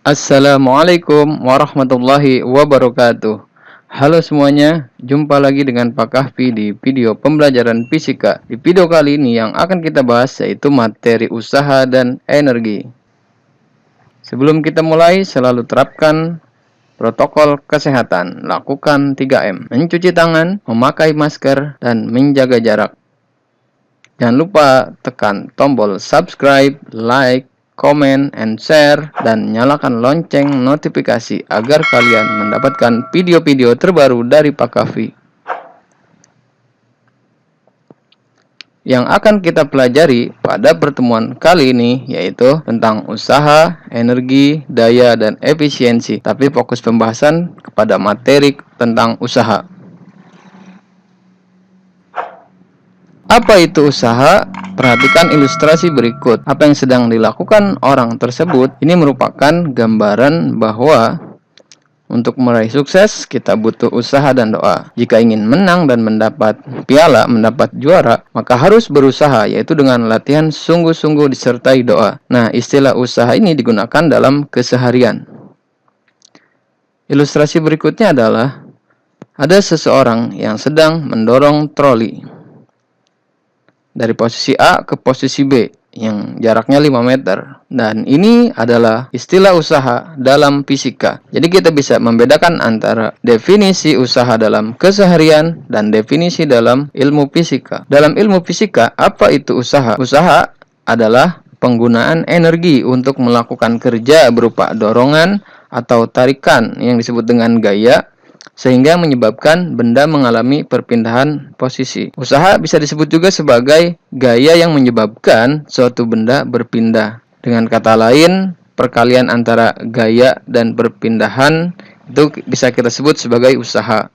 Assalamualaikum warahmatullahi wabarakatuh. Halo semuanya, jumpa lagi dengan Pak Kahfi di video pembelajaran fisika. Di video kali ini yang akan kita bahas yaitu materi usaha dan energi. Sebelum kita mulai, selalu terapkan protokol kesehatan. Lakukan 3M, mencuci tangan, memakai masker, dan menjaga jarak. Jangan lupa tekan tombol subscribe, like, comment, and share, dan nyalakan lonceng notifikasi agar kalian mendapatkan video-video terbaru dari Pak Kahfi. Yang akan kita pelajari pada pertemuan kali ini yaitu tentang usaha, energi, daya, dan efisiensi. Tapi fokus pembahasan kepada materi tentang usaha. Apa itu usaha? Perhatikan ilustrasi berikut. Apa yang sedang dilakukan orang tersebut ini merupakan gambaran bahwa untuk meraih sukses kita butuh usaha dan doa. Jika ingin menang dan mendapat piala, mendapat juara, maka harus berusaha, yaitu dengan latihan sungguh-sungguh disertai doa. Nah, istilah usaha ini digunakan dalam keseharian. Ilustrasi berikutnya adalah ada seseorang yang sedang mendorong troli dari posisi A ke posisi B yang jaraknya 5 meter. Dan ini adalah istilah usaha dalam fisika. Jadi kita bisa membedakan antara definisi usaha dalam keseharian dan definisi dalam ilmu fisika. Dalam ilmu fisika, apa itu usaha? Usaha adalah penggunaan energi untuk melakukan kerja berupa dorongan atau tarikan yang disebut dengan gaya, sehingga menyebabkan benda mengalami perpindahan posisi. Usaha bisa disebut juga sebagai gaya yang menyebabkan suatu benda berpindah. Dengan kata lain, perkalian antara gaya dan perpindahan itu bisa kita sebut sebagai usaha.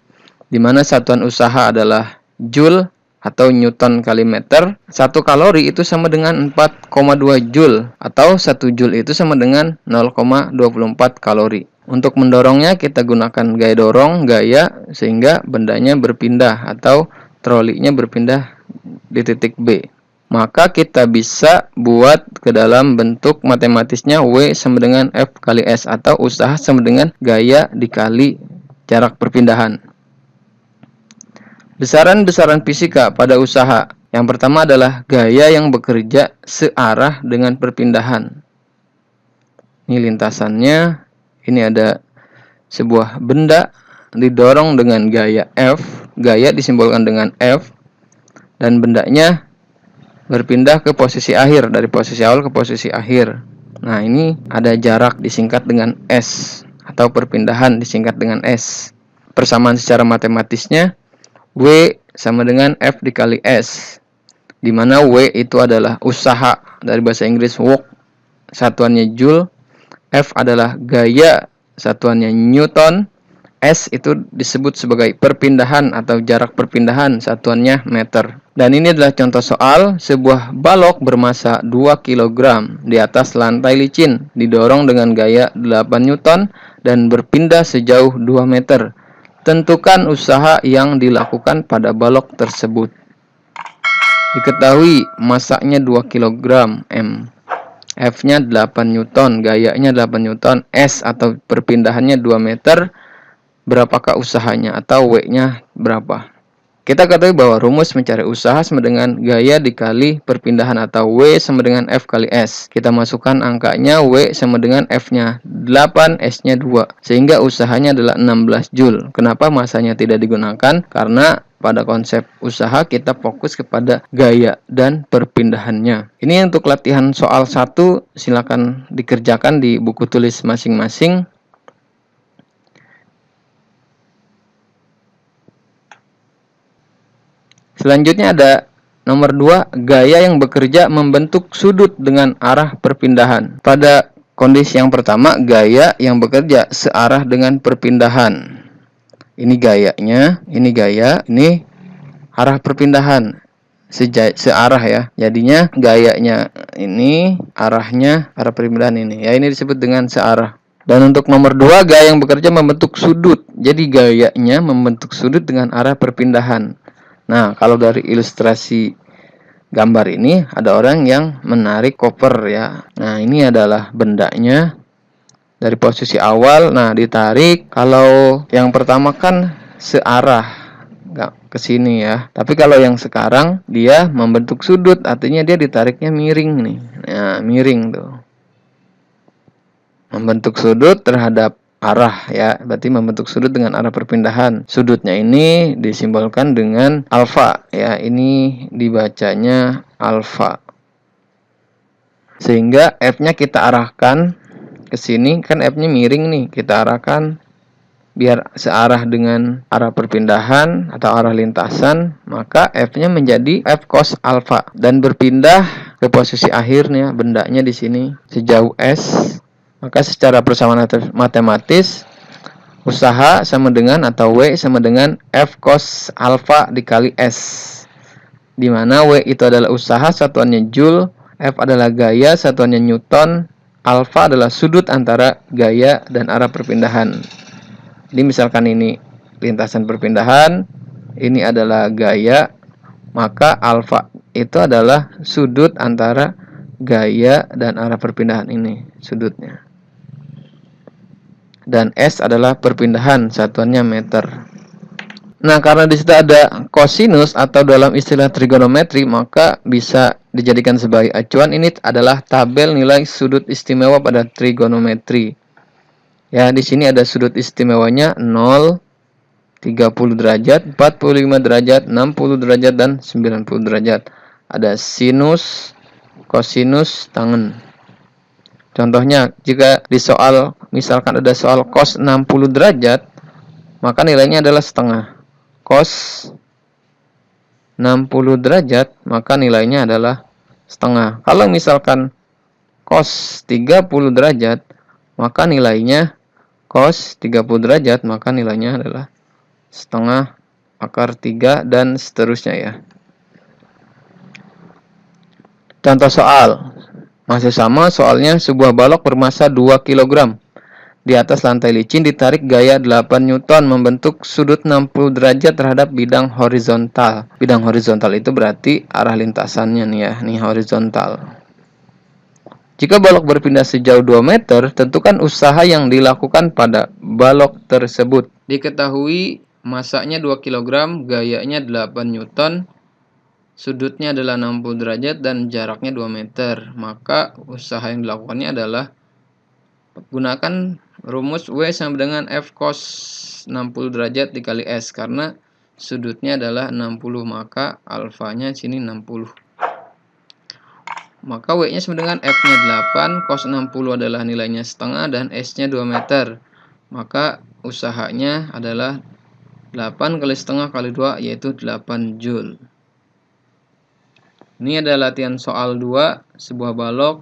Di mana satuan usaha adalah joule atau newton kali meter. 1 kalori itu sama dengan 4,2 joule atau 1 joule itu sama dengan 0,24 kalori. Untuk mendorongnya kita gunakan gaya dorong, gaya, sehingga bendanya berpindah atau trolinya berpindah di titik B. Maka kita bisa buat ke dalam bentuk matematisnya W sama dengan F kali S, atau usaha sama dengan gaya dikali jarak perpindahan. Besaran-besaran fisika pada usaha. Yang pertama adalah gaya yang bekerja searah dengan perpindahan. Ini lintasannya. Ini ada sebuah benda didorong dengan gaya F. Gaya disimbolkan dengan F. Dan bendanya berpindah ke posisi akhir. Dari posisi awal ke posisi akhir. Nah, ini ada jarak disingkat dengan S. Atau perpindahan disingkat dengan S. Persamaan secara matematisnya, W sama dengan F dikali S. Di mana W itu adalah usaha. Dari bahasa Inggris work, satuannya joule. F adalah gaya, satuannya newton. S itu disebut sebagai perpindahan atau jarak perpindahan, satuannya meter. Dan ini adalah contoh soal sebuah balok bermasa 2 kg di atas lantai licin, didorong dengan gaya 8 newton dan berpindah sejauh 2 meter. Tentukan usaha yang dilakukan pada balok tersebut. Diketahui masanya 2 kg M. F-nya 8 Newton, gayanya 8 Newton, S atau perpindahannya 2 meter, berapakah usahanya atau W-nya berapa? Kita ketahui bahwa rumus mencari usaha sama dengan gaya dikali perpindahan atau W sama dengan F kali S. Kita masukkan angkanya, W sama dengan F-nya 8, S-nya 2. Sehingga usahanya adalah 16 Joule. Kenapa masanya tidak digunakan? Karena pada konsep usaha kita fokus kepada gaya dan perpindahannya. Ini untuk latihan soal 1, silakan dikerjakan di buku tulis masing-masing. Selanjutnya ada nomor 2, gaya yang bekerja membentuk sudut dengan arah perpindahan. Pada kondisi yang pertama, gaya yang bekerja searah dengan perpindahan. Ini gayanya, ini gaya, ini arah perpindahan. Searah ya. Jadinya gayanya ini, arahnya, arah perpindahan ini. Ya, ini disebut dengan searah. Dan untuk nomor 2, gaya yang bekerja membentuk sudut. Jadi gayanya membentuk sudut dengan arah perpindahan. Nah, kalau dari ilustrasi gambar ini ada orang yang menarik koper ya. Nah, ini adalah bendanya. dari posisi awal. Nah, ditarik. Kalau yang pertama kan searah, nggak ke sini ya. Tapi kalau yang sekarang dia membentuk sudut, artinya dia ditariknya miring nih. Nah, miring tuh. Membentuk sudut terhadap arah ya, berarti membentuk sudut dengan arah perpindahan. Sudutnya ini disimbolkan dengan alfa ya, ini dibacanya alfa. Sehingga F-nya kita arahkan ke sini, kan F-nya miring nih, kita arahkan biar searah dengan arah perpindahan atau arah lintasan, maka F-nya menjadi F cos alfa dan berpindah ke posisi akhirnya bendanya di sini sejauh S. Maka secara persamaan matematis usaha sama dengan atau W sama dengan F cos alfa dikali S, di mana W itu adalah usaha, satuannya Joule, F adalah gaya, satuannya Newton, alfa adalah sudut antara gaya dan arah perpindahan. Jadi misalkan ini lintasan perpindahan, ini adalah gaya, maka alfa itu adalah sudut antara gaya dan arah perpindahan ini, sudutnya. Dan S adalah perpindahan, satuannya meter. Nah, karena di situ ada kosinus atau dalam istilah trigonometri, maka bisa dijadikan sebagai acuan. Ini adalah tabel nilai sudut istimewa pada trigonometri. Ya, di sini ada sudut istimewanya 0, 30 derajat, 45 derajat, 60 derajat, dan 90 derajat. Ada sinus, kosinus, tangen. Contohnya, jika di soal, misalkan ada soal cos 60 derajat, maka nilainya adalah setengah. Cos 60 derajat, maka nilainya adalah setengah. Kalau misalkan cos 30 derajat, maka nilainya cos 30 derajat, maka nilainya adalah setengah akar 3 dan seterusnya ya. Contoh soal. Masih sama soalnya, sebuah balok bermasa 2 kg. Di atas lantai licin ditarik gaya 8 Newton membentuk sudut 60 derajat terhadap bidang horizontal. Bidang horizontal itu berarti arah lintasannya nih ya, nih horizontal. Jika balok berpindah sejauh 2 meter, tentukan usaha yang dilakukan pada balok tersebut. Diketahui masanya 2 kg, gayanya 8 Newton, sudutnya adalah 60 derajat dan jaraknya 2 meter. Maka usaha yang dilakukannya adalah gunakan rumus W sama dengan F cos 60 derajat dikali S, karena sudutnya adalah 60, maka alfanya sini 60. Maka W-nya sama dengan F-nya 8, cos 60 adalah nilainya setengah, dan S-nya 2 meter. Maka usahanya adalah 8 kali setengah kali 2, yaitu 8 Joule. Ini adalah latihan soal 2, sebuah balok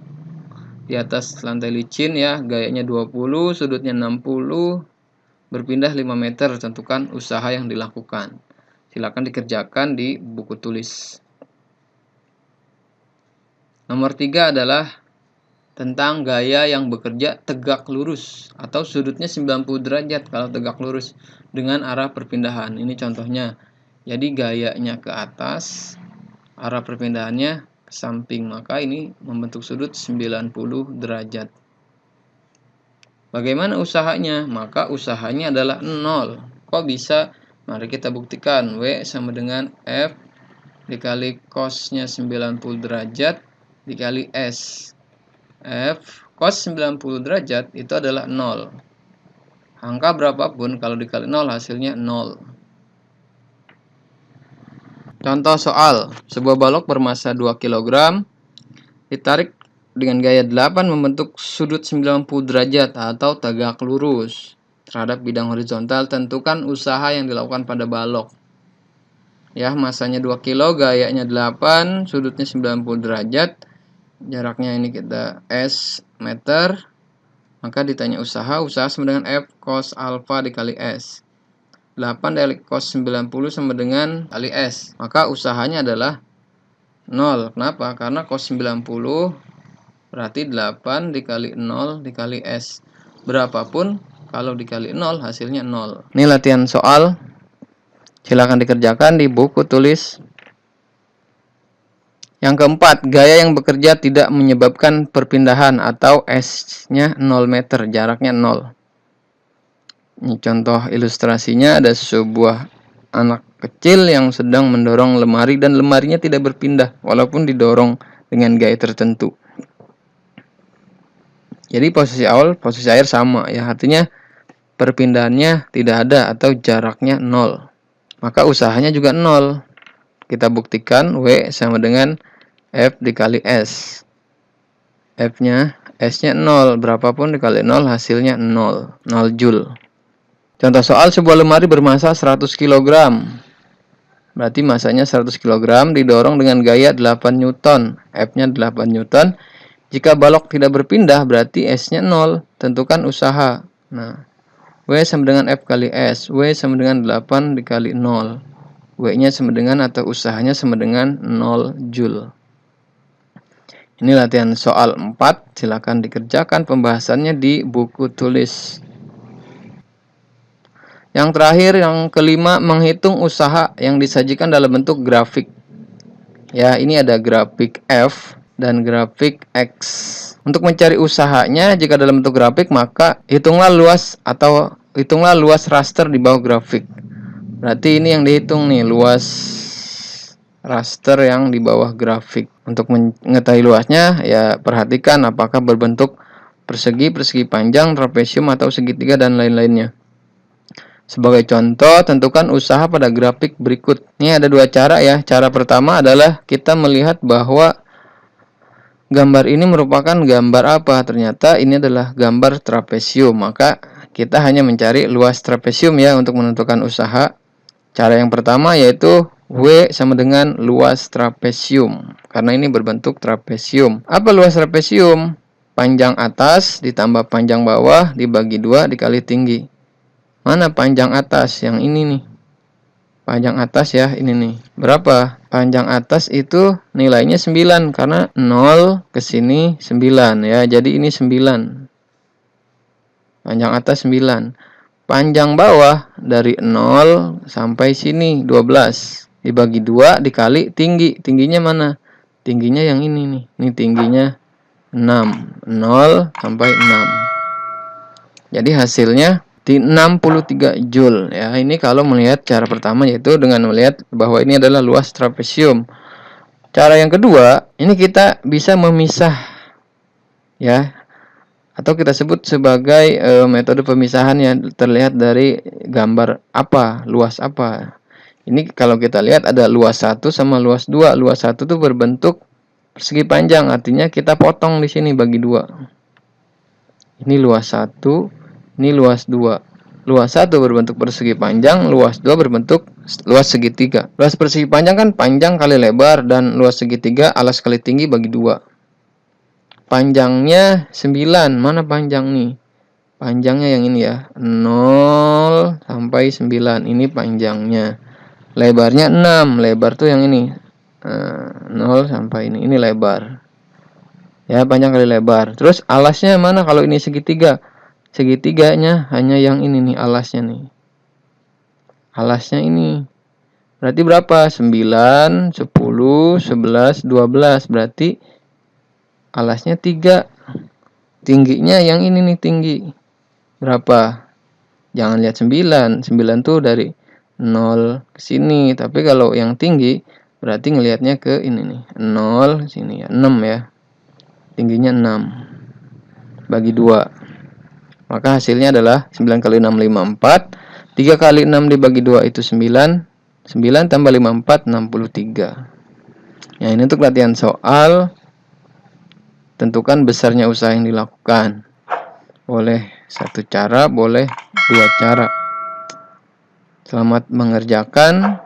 di atas lantai licin ya, gayanya 20, sudutnya 60, berpindah 5 meter, tentukan usaha yang dilakukan. Silakan dikerjakan di buku tulis. Nomor 3 adalah tentang gaya yang bekerja tegak lurus atau sudutnya 90 derajat kalau tegak lurus dengan arah perpindahan. Ini contohnya. Jadi gayanya ke atas, arah perpindahannya ke samping, maka ini membentuk sudut 90 derajat. Bagaimana usahanya? Maka usahanya adalah 0. Kok bisa? Mari kita buktikan. W sama dengan F dikali cosnya 90 derajat dikali S. F cos 90 derajat itu adalah 0. Angka berapapun kalau dikali 0 hasilnya 0. Contoh soal, sebuah balok bermasa 2 kg ditarik dengan gaya 8 membentuk sudut 90 derajat atau tegak lurus terhadap bidang horizontal. Tentukan usaha yang dilakukan pada balok. Ya, masanya 2 kg, gayanya 8, sudutnya 90 derajat. Jaraknya ini kita S meter. Maka ditanya usaha sama dengan F cos alfa dikali S. 8 dikali cos 90 sama dengan kali S. Maka usahanya adalah 0. Kenapa? Karena cos 90 berarti 8 dikali 0 dikali S. Berapapun kalau dikali 0 hasilnya 0. Ini latihan soal. Silakan dikerjakan di buku tulis. Yang keempat, gaya yang bekerja tidak menyebabkan perpindahan atau S-nya 0 meter, jaraknya 0. Ini contoh ilustrasinya, ada sebuah anak kecil yang sedang mendorong lemari dan lemarinya tidak berpindah walaupun didorong dengan gaya tertentu. Jadi posisi awal, posisi akhir sama ya, artinya perpindahannya tidak ada atau jaraknya 0. Maka usahanya juga 0. Kita buktikan W sama dengan F dikali S. F-nya, S-nya 0, berapapun dikali 0 hasilnya 0 Joule. Contoh soal, sebuah lemari bermasa 100 kg. Berarti masanya 100 kg didorong dengan gaya 8 Newton. F-nya 8 Newton. Jika balok tidak berpindah berarti S-nya 0. Tentukan usaha. Nah, W sama dengan F kali S. W sama dengan 8 dikali 0. W-nya sama dengan atau usahanya sama dengan 0 Joule. Ini latihan soal 4. Silakan dikerjakan pembahasannya di buku tulis. Yang terakhir, yang kelima, menghitung usaha yang disajikan dalam bentuk grafik. Ya, ini ada grafik F dan grafik X. Untuk mencari usahanya, jika dalam bentuk grafik, maka hitunglah luas raster di bawah grafik. Berarti ini yang dihitung nih, luas raster yang di bawah grafik. Untuk mengetahui luasnya, ya perhatikan apakah berbentuk persegi, persegi panjang, trapesium, atau segitiga, dan lain-lainnya. Sebagai contoh, tentukan usaha pada grafik berikut. Ini ada dua cara ya. Cara pertama adalah kita melihat bahwa gambar ini merupakan gambar apa. Ternyata ini adalah gambar trapesium. Maka kita hanya mencari luas trapesium ya untuk menentukan usaha. Cara yang pertama yaitu W sama dengan luas trapesium. Karena ini berbentuk trapesium. Apa luas trapesium? Panjang atas ditambah panjang bawah dibagi 2 dikali tinggi. Mana panjang atas? Yang ini nih. Panjang atas ya, ini nih. Berapa? Panjang atas itu nilainya 9 karena 0 ke sini 9 ya. Jadi ini 9. Panjang atas 9. Panjang bawah dari 0 sampai sini 12. Dibagi 2 dikali tinggi. Tingginya mana? Tingginya yang ini nih. Ini tingginya 6. 0 sampai 6. Jadi hasilnya 63 Joule ya. Ini kalau melihat cara pertama yaitu dengan melihat bahwa ini adalah luas trapesium. Cara yang kedua, ini kita bisa memisah ya, atau kita sebut sebagai metode pemisahan yang terlihat dari gambar apa, luas apa. Ini kalau kita lihat ada luas 1 sama luas 2. Luas 1 itu berbentuk persegi panjang, artinya kita potong di sini bagi 2. Ini luas 1, ini luas 2. Luas 1 berbentuk persegi panjang, luas 2 berbentuk luas segitiga. Luas persegi panjang kan panjang kali lebar, dan luas segitiga alas kali tinggi bagi 2. Panjangnya 9. Mana panjang nih? Panjangnya yang ini ya. 0 sampai 9. Ini panjangnya. Lebarnya 6. Lebar tuh yang ini. 0 sampai ini. Ini lebar. Ya, panjang kali lebar. Terus alasnya mana kalau ini segitiga? Segitiganya hanya yang ini nih, alasnya nih. Alasnya ini. Berarti berapa? 9, 10, 11, 12. Berarti alasnya 3. Tingginya yang ini nih tinggi. Berapa? Jangan lihat 9. 9 tuh dari 0 ke sini. Tapi kalau yang tinggi berarti ngelihatnya ke ini nih. 0 sini ya. 6 ya. Tingginya 6. Bagi 2. Maka hasilnya adalah 9 kali 6, 54. 3 kali 6 dibagi 2 itu 9. 9 tambah 54, 63. Ya, ini untuk latihan soal. Tentukan besarnya usaha yang dilakukan. Boleh satu cara, boleh dua cara. Selamat mengerjakan.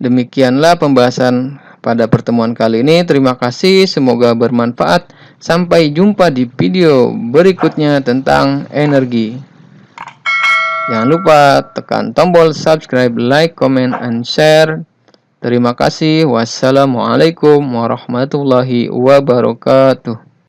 Demikianlah pembahasan pada pertemuan kali ini. Terima kasih, semoga bermanfaat. Sampai jumpa di video berikutnya tentang energi. Jangan lupa tekan tombol subscribe, like, comment, and share. Terima kasih. Wassalamualaikum warahmatullahi wabarakatuh.